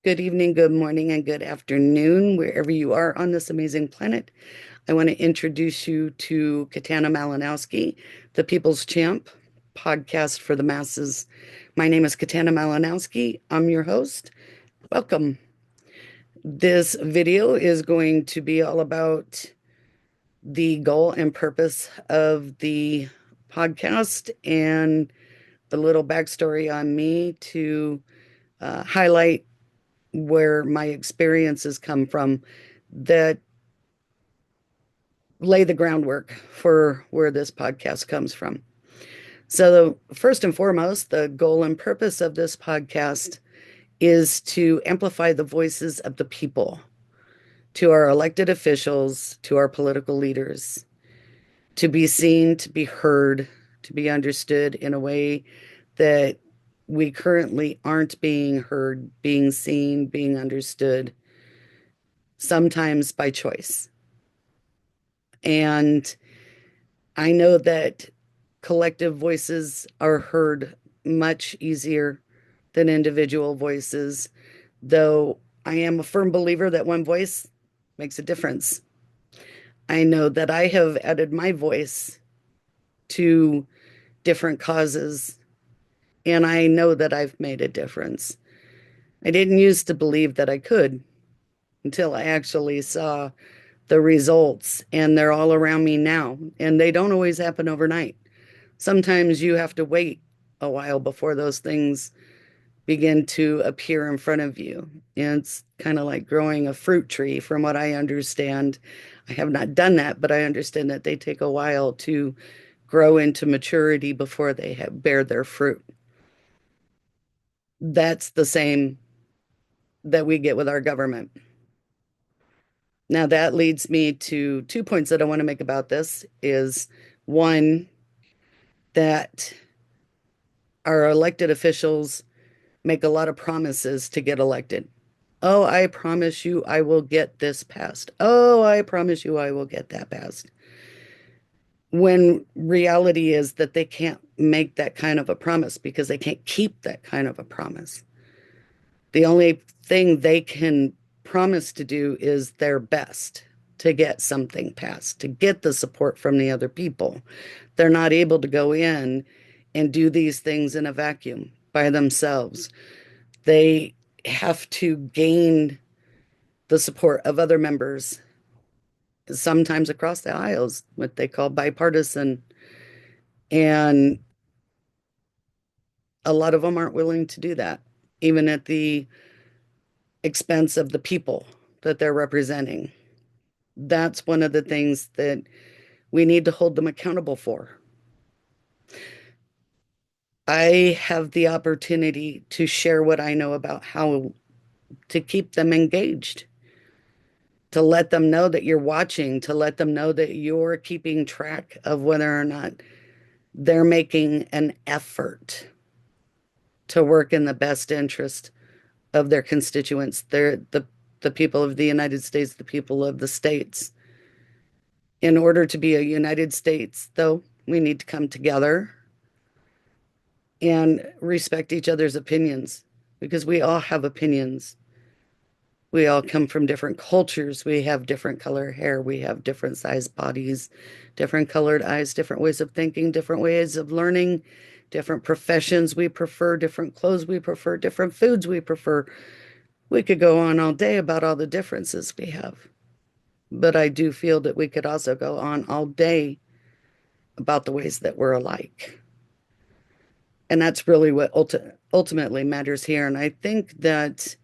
Good evening, good morning, and good afternoon, wherever you are on this amazing planet. I want to introduce you to Katana Malinowski, the People's Champ podcast for the masses. My name is Katana Malinowski. I'm your host. Welcome. This video is going to be all about the goal and purpose of the podcast and a little backstory on me to highlight where my experiences come from that lay the groundwork for where this podcast comes from. So, first and foremost, the goal and purpose of this podcast is to amplify the voices of the people to our elected officials, to our political leaders, to be seen, to be heard, to be understood in a way that we currently aren't being heard, being seen, being understood, sometimes by choice. And I know that collective voices are heard much easier than individual voices, though I am a firm believer that one voice makes a difference. I know that I have added my voice to different causes, and I know that I've made a difference. I didn't used to believe that I could until I actually saw the results, and they're all around me now. And they don't always happen overnight. Sometimes you have to wait a while before those things begin to appear in front of you. And it's kind of like growing a fruit tree, from what I understand. I have not done that, but I understand that they take a while to grow into maturity before they bear their fruit. That's the same that we get with our government. Now that leads me to 2 points that I want to make about this is one, that our elected officials make a lot of promises to get elected. Oh, I promise you I will get this passed. Oh, I promise you I will get that passed. When reality is that they can't make that kind of a promise because they can't keep that kind of a promise. The only thing they can promise to do is their best to get something passed, to get the support from the other people. They're not able to go in and do these things in a vacuum by themselves. They have to gain the support of other members, sometimes across the aisles, what they call bipartisan. And a lot of them aren't willing to do that, even at the expense of the people that they're representing. That's one of the things that we need to hold them accountable for. I have the opportunity to share what I know about how to keep them engaged, to let them know that you're watching, to let them know that you're keeping track of whether or not they're making an effort to work in the best interest of their constituents. They're the people of the United States, the people of the states. In order to be a United States, though, we need to come together and respect each other's opinions because we all have opinions. We all come from different cultures. We have different color hair. We have different sized bodies, different colored eyes, different ways of thinking, different ways of learning, different professions we prefer, different clothes we prefer, different foods we prefer. We could go on all day about all the differences we have. But I do feel that we could also go on all day about the ways that we're alike. And that's really what ultimately matters here. And I think that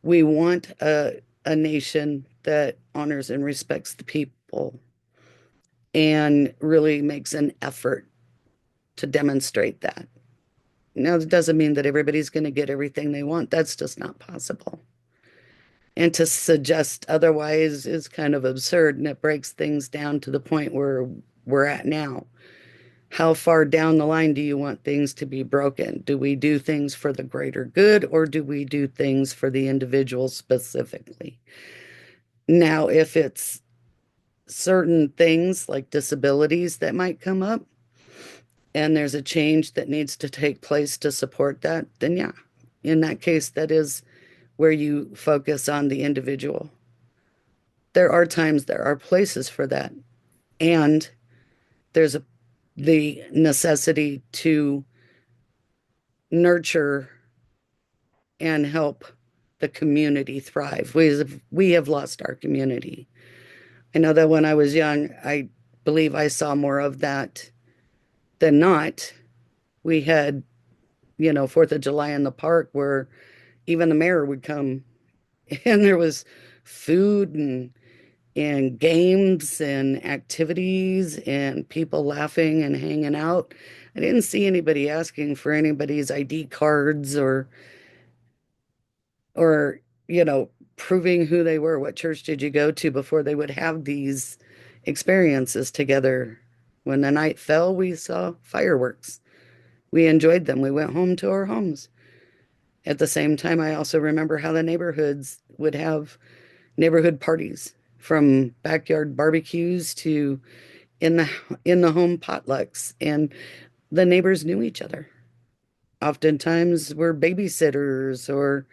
we want a nation that honors and respects the people and really makes an effort to demonstrate that. Now, it doesn't mean that everybody's going to get everything they want. That's just not possible. And to suggest otherwise is kind of absurd, and it breaks things down to the point where we're at now. How far down the line do you want things to be broken? Do we do things for the greater good, or do we do things for the individual specifically? Now, if it's certain things like disabilities that might come up, and there's a change that needs to take place to support that, then yeah, in that case, that is where you focus on the individual. There are times, there are places for that. And there's the necessity to nurture and help the community thrive. We have lost our community. I know that when I was young, I believe I saw more of that than not. We had, 4th of July in the park where even the mayor would come and there was food and games and activities and people laughing and hanging out. I didn't see anybody asking for anybody's ID cards or, you know, proving who they were. What church did you go to before they would have these experiences together? When the night fell, we saw fireworks. We enjoyed them. We went home to our homes. At the same time, I also remember how the neighborhoods would have neighborhood parties from backyard barbecues to in the in the home potlucks, and the neighbors knew each other. Oftentimes were babysitters or,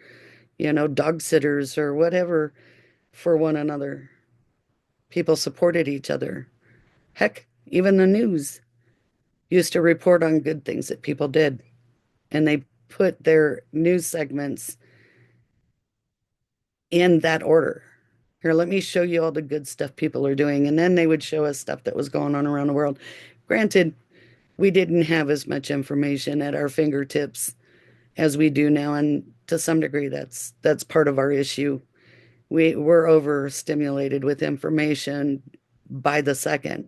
dog sitters or whatever for one another. People supported each other. Heck, even the news used to report on good things that people did, and they put their news segments in that order. Here, let me show you all the good stuff people are doing. And then they would show us stuff that was going on around the world. Granted, we didn't have as much information at our fingertips as we do now. And to some degree, that's part of our issue. We're overstimulated with information by the second,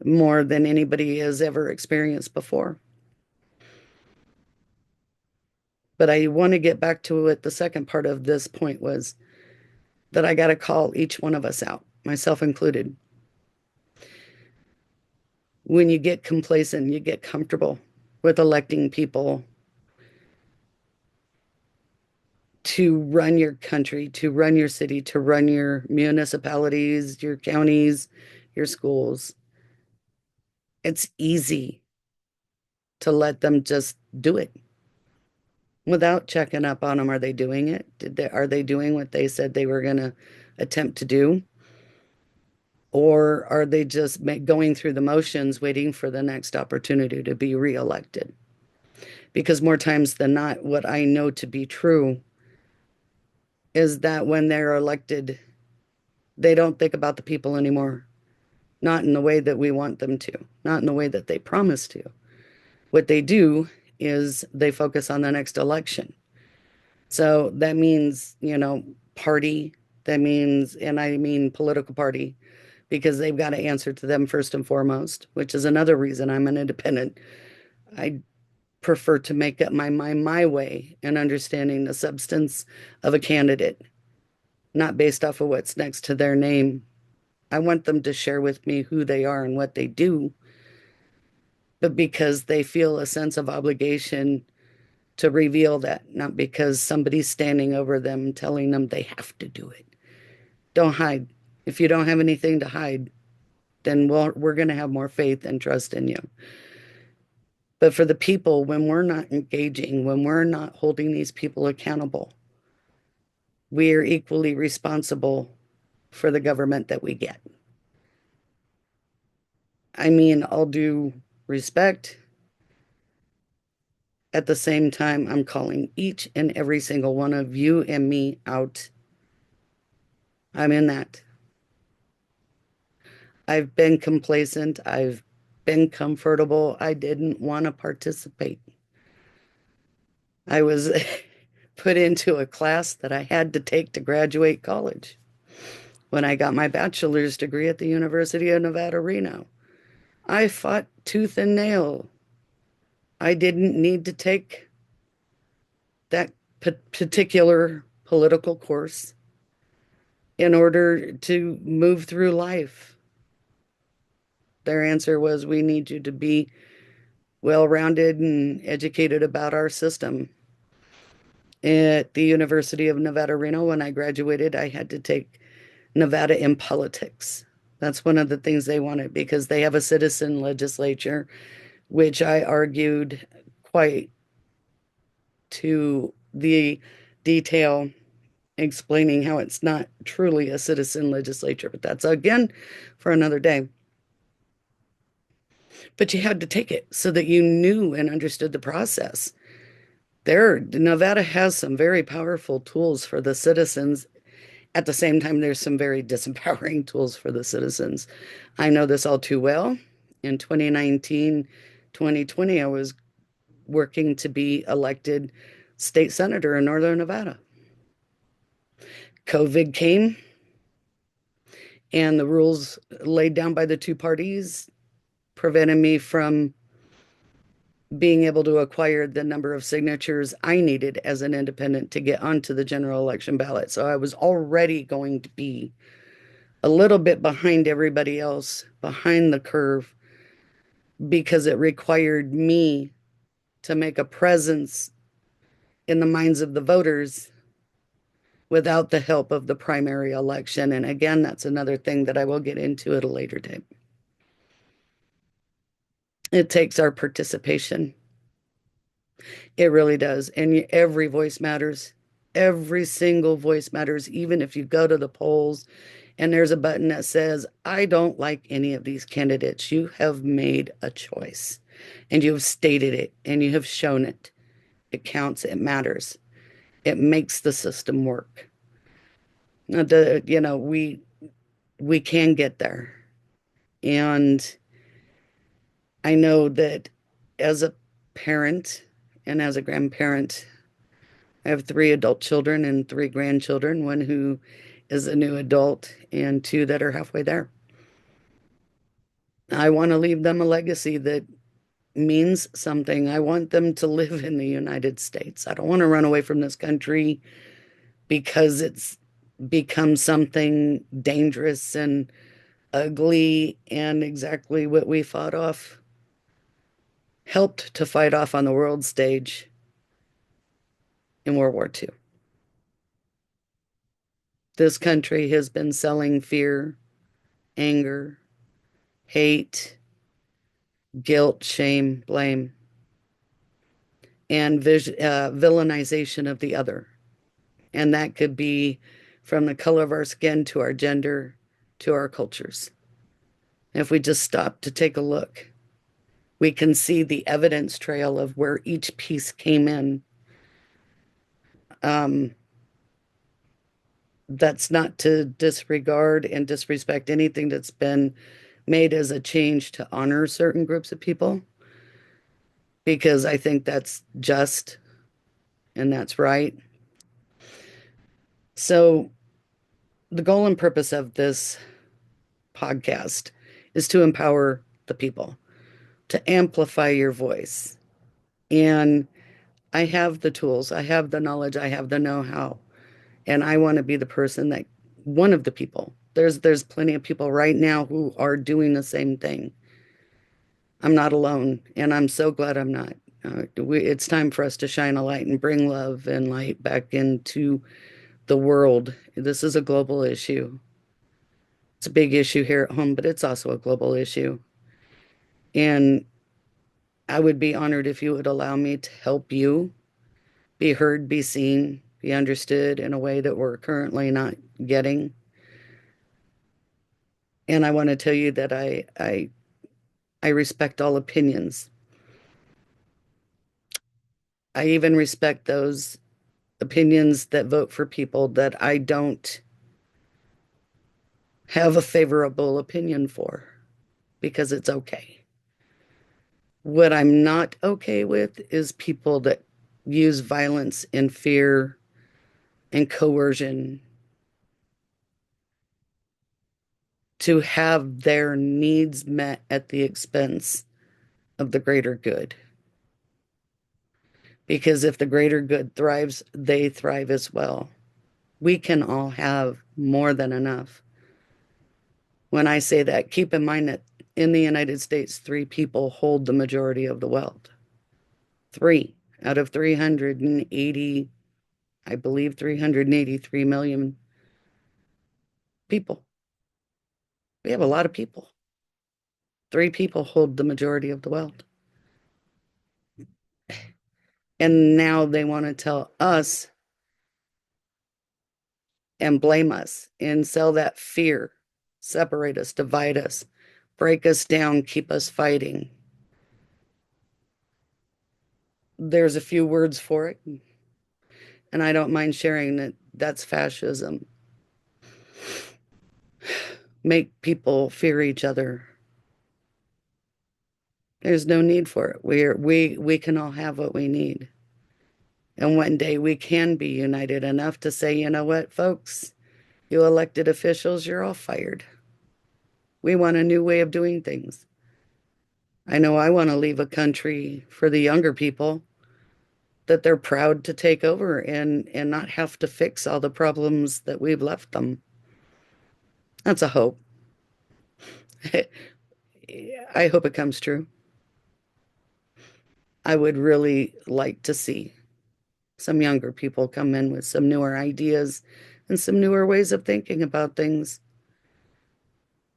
more than anybody has ever experienced before. But I want to get back to what the second part of this point was, that I got to call each one of us out, myself included. When you get complacent, you get comfortable with electing people to run your country, to run your city, to run your municipalities, your counties, your schools. It's easy to let them just do it without checking up on them. Are they doing it? Are they doing what they said they were going to attempt to do? Or are they just going through the motions, waiting for the next opportunity to be reelected? Because more times than not, what I know to be true is that when they're elected, they don't think about the people anymore. Not in the way that we want them to, not in the way that they promise to. What they do is they focus on the next election. So that means, party, that means, and I mean political party, because they've got to answer to them first and foremost, which is another reason I'm an independent. I prefer to make up my mind my way and understanding the substance of a candidate, not based off of what's next to their name. I want them to share with me who they are and what they do, but because they feel a sense of obligation to reveal that, not because somebody's standing over them telling them they have to do it. Don't hide. If you don't have anything to hide, then we're going to have more faith and trust in you. But for the people, when we're not engaging, when we're not holding these people accountable, we are equally responsible for the government that we get. I mean, all due respect. At the same time, I'm calling each and every single one of you and me out. I'm in that. I've been complacent. I've been comfortable. I didn't want to participate. I was put into a class that I had to take to graduate college when I got my bachelor's degree at the University of Nevada, Reno. I fought tooth and nail. I didn't need to take that particular political course in order to move through life. Their answer was, we need you to be well-rounded and educated about our system. At the University of Nevada, Reno, when I graduated, I had to take Nevada in politics. That's one of the things they wanted because they have a citizen legislature, which I argued quite to the detail explaining how it's not truly a citizen legislature, but that's again for another day. But you had to take it so that you knew and understood the process. Nevada has some very powerful tools for the citizens. At the same time, there's some very disempowering tools for the citizens. I know this all too well. In 2019, 2020, I was working to be elected state senator in Northern Nevada. COVID came, and the rules laid down by the two parties prevented me from being able to acquire the number of signatures I needed as an independent to get onto the general election ballot. So I was already going to be a little bit behind everybody else, behind the curve, because it required me to make a presence in the minds of the voters without the help of the primary election. And again, that's another thing that I will get into at a later date. It takes our participation. It really does. And every voice matters. Every single voice matters, even if you go to the polls and there's a button that says, I don't like any of these candidates. You have made a choice and you have stated it and you have shown it. It counts. It matters. It makes the system work. Now, we can get there. And I know that as a parent and as a grandparent, I have three adult children and three grandchildren, one who is a new adult and two that are halfway there. I want to leave them a legacy that means something. I want them to live in the United States. I don't want to run away from this country because it's become something dangerous and ugly and exactly what we helped to fight off on the world stage in World War II. This country has been selling fear, anger, hate, guilt, shame, blame, and villainization of the other. And that could be from the color of our skin to our gender to our cultures. If we just stop to take a look, we can see the evidence trail of where each piece came in. Um, that's not to disregard and disrespect anything that's been made as a change to honor certain groups of people, because I think that's just and that's right. So, the goal and purpose of this podcast is to empower the people, to amplify your voice. And I have the tools, I have the knowledge, I have the know-how, and I want to be the person that one of the people. There's plenty of people right now who are doing the same thing. I'm not alone, and I'm so glad I'm not. It's time for us to shine a light and bring love and light back into the world. This is a global issue. It's a big issue here at home, but it's also a global issue. And I would be honored if you would allow me to help you be heard, be seen, be understood in a way that we're currently not getting. And I want to tell you that I respect all opinions. I even respect those opinions that vote for people that I don't have a favorable opinion for, because it's okay. What I'm not okay with is people that use violence and fear and coercion to have their needs met at the expense of the greater good. Because if the greater good thrives, they thrive as well. We can all have more than enough. When I say that, keep in mind that in the United States, three people hold the majority of the wealth. Three out of 380, I believe 383 million people. We have a lot of people. Three people hold the majority of the wealth. And now they want to tell us and blame us and sell that fear, separate us, divide us, break us down, keep us fighting. There's a few words for it, and I don't mind sharing that that's fascism. Make people fear each other. There's no need for it. We can all have what we need. And one day we can be united enough to say, you know what, folks, you elected officials, you're all fired. We want a new way of doing things. I know I want to leave a country for the younger people that they're proud to take over and not have to fix all the problems that we've left them. That's a hope. I hope it comes true. I would really like to see some younger people come in with some newer ideas and some newer ways of thinking about things.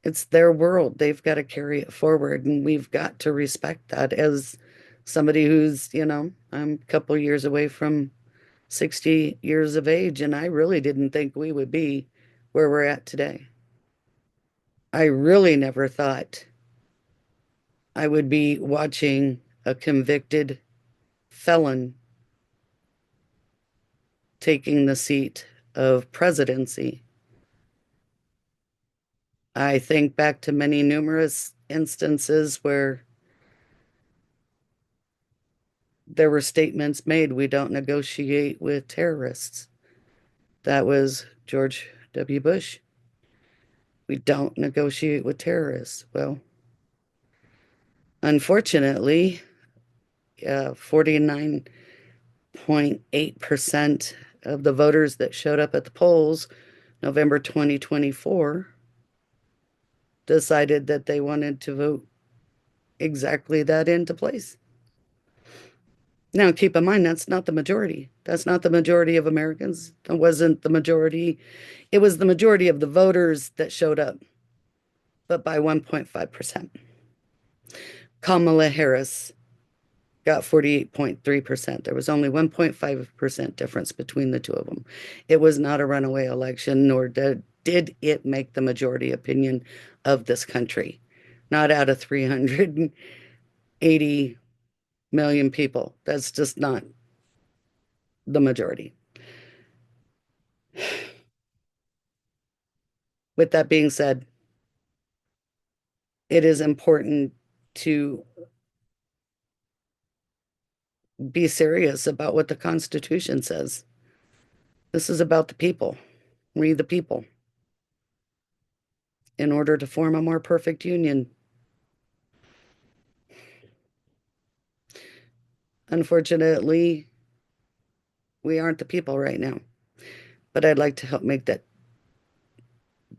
It's their world. They've got to carry it forward, and we've got to respect that as somebody who's, I'm a couple years away from 60 years of age, and I really didn't think we would be where we're at today. I really never thought I would be watching a convicted felon taking the seat of presidency. I think back to many numerous instances where there were statements made, we don't negotiate with terrorists. That was George W. Bush. We don't negotiate with terrorists. Well, unfortunately, 49.8% of the voters that showed up at the polls November 2024 decided that they wanted to vote exactly that into place. Now, keep in mind, that's not the majority. That's not the majority of Americans. It wasn't the majority. It was the majority of the voters that showed up, but by 1.5%. Kamala Harris got 48.3%. There was only 1.5% difference between the two of them. It was not a runaway election, nor did it make the majority opinion of this country. Not out of 380 million people. That's just not the majority. With that being said, it is important to be serious about what the Constitution says. This is about the people. We, the people, in order to form a more perfect union. Unfortunately, we aren't the people right now, but I'd like to help make that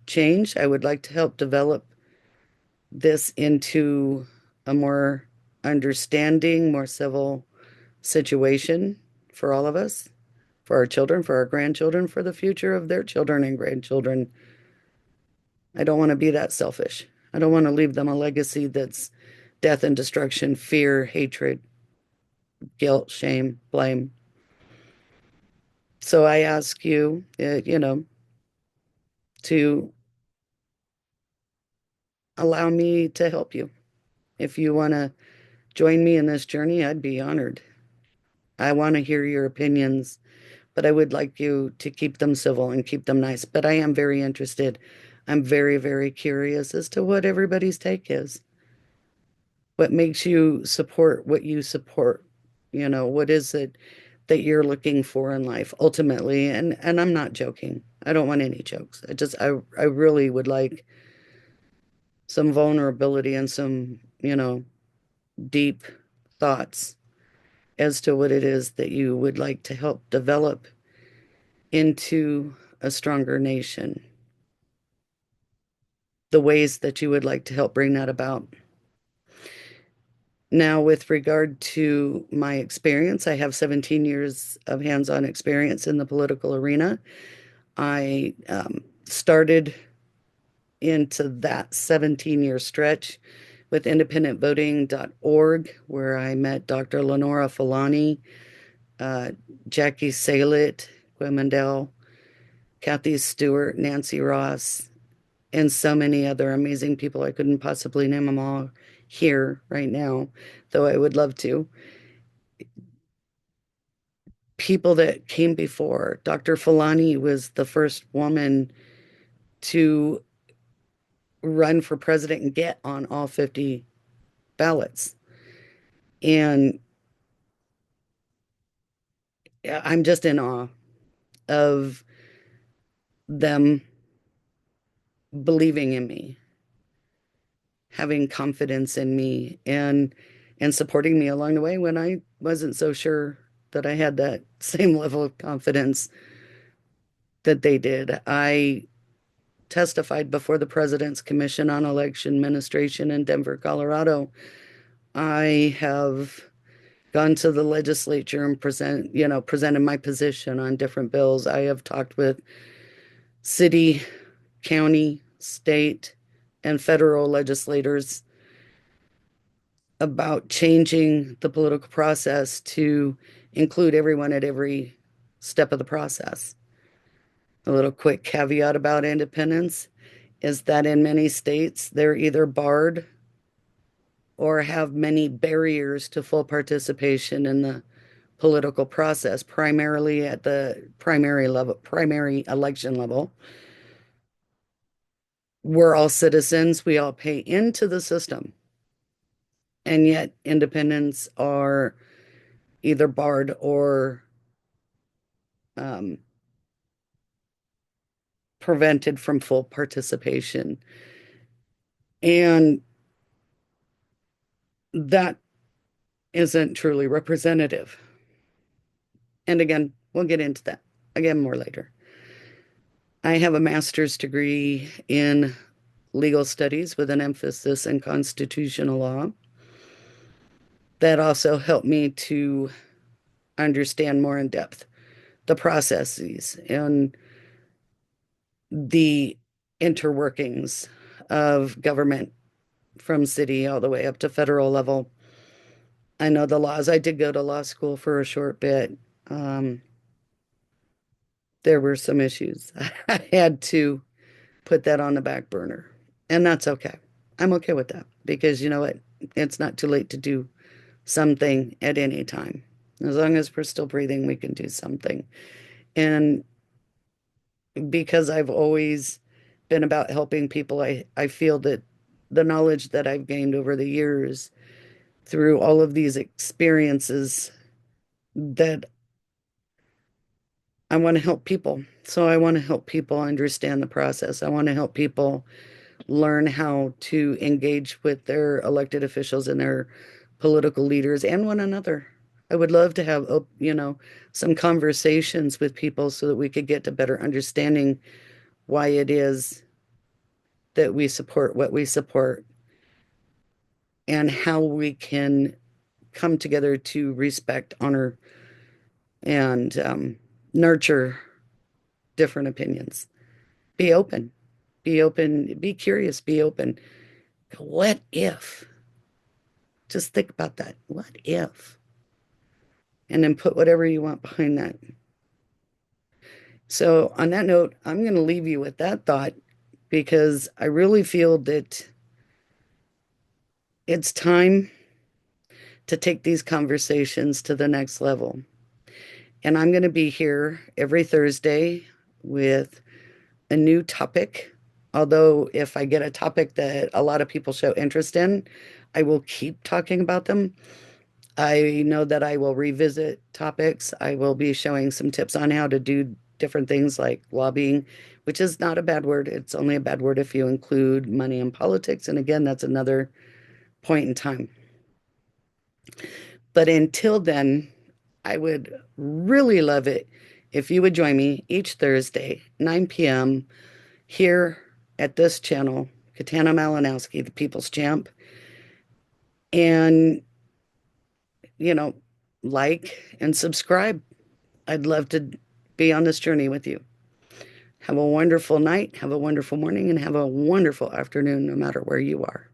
change. I would like to help develop this into a more understanding, more civil situation for all of us, for our children, for our grandchildren, for the future of their children and grandchildren. I don't want to be that selfish. I don't want to leave them a legacy that's death and destruction, fear, hatred, guilt, shame, blame. So I ask you, to allow me to help you. If you want to join me in this journey, I'd be honored. I want to hear your opinions, but I would like you to keep them civil and keep them nice. But I am very interested. I'm very, very curious as to what everybody's take is. What makes you support what you support? What is it that you're looking for in life ultimately? And I'm not joking. I don't want any jokes. I really would like some vulnerability and some, deep thoughts as to what it is that you would like to help develop into a stronger nation, the ways that you would like to help bring that about. Now, with regard to my experience, I have 17 years of hands-on experience in the political arena. I started into that 17-year stretch with independentvoting.org, where I met Dr. Lenora Falani, Jackie Salit, Quimendell, Kathy Stewart, Nancy Ross, and so many other amazing people. I couldn't possibly name them all here right now, though I would love to. People that came before. Dr. Fulani was the first woman to run for president and get on all 50 ballots. And I'm just in awe of them believing in me, having confidence in me, and supporting me along the way when I wasn't so sure that I had that same level of confidence that they did. I testified before the President's Commission on Election Administration in Denver, Colorado. I have gone to the legislature and presented my position on different bills. I have talked with city, county, state, and federal legislators about changing the political process to include everyone at every step of the process. A little quick caveat about independence is that in many states, they're either barred or have many barriers to full participation in the political process, primarily at the primary level, primary election level. We're all citizens, we all pay into the system, and yet independents are either barred or um, prevented from full participation. And that isn't truly representative. And again, we'll get into that again more later. I have a master's degree in legal studies with an emphasis in constitutional law. That also helped me to understand more in depth the processes and the interworkings of government from city all the way up to federal level. I know the laws. I did go to law school for a short bit. Um, there were some issues. I had to put that on the back burner, and that's okay. I'm okay with that because you know what? It's not too late to do something at any time. As long as we're still breathing, we can do something. And because I've always been about helping people, I feel that the knowledge that I've gained over the years through all of these experiences that I want to help people. So I want to help people understand the process. I want to help people learn how to engage with their elected officials and their political leaders and one another. I would love to have, some conversations with people so that we could get to better understanding why it is that we support what we support and how we can come together to respect, honor, and nurture different opinions. Be open, be open, be curious, be open. What if? Just think about that. What if? And then put whatever you want behind that. So, on that note, I'm going to leave you with that thought because I really feel that it's time to take these conversations to the next level. And I'm going to be here every Thursday with a new topic. Although, if I get a topic that a lot of people show interest in, I will keep talking about them. I know that I will revisit topics. I will be showing some tips on how to do different things like lobbying, which is not a bad word. It's only a bad word if you include money in politics. And again, that's another point in time. But until then, I would really love it if you would join me each Thursday, 9 p.m., here at this channel, Katana Malinowski, the People's Champ. And, you know, like and subscribe. I'd love to be on this journey with you. Have a wonderful night, have a wonderful morning, and have a wonderful afternoon, no matter where you are.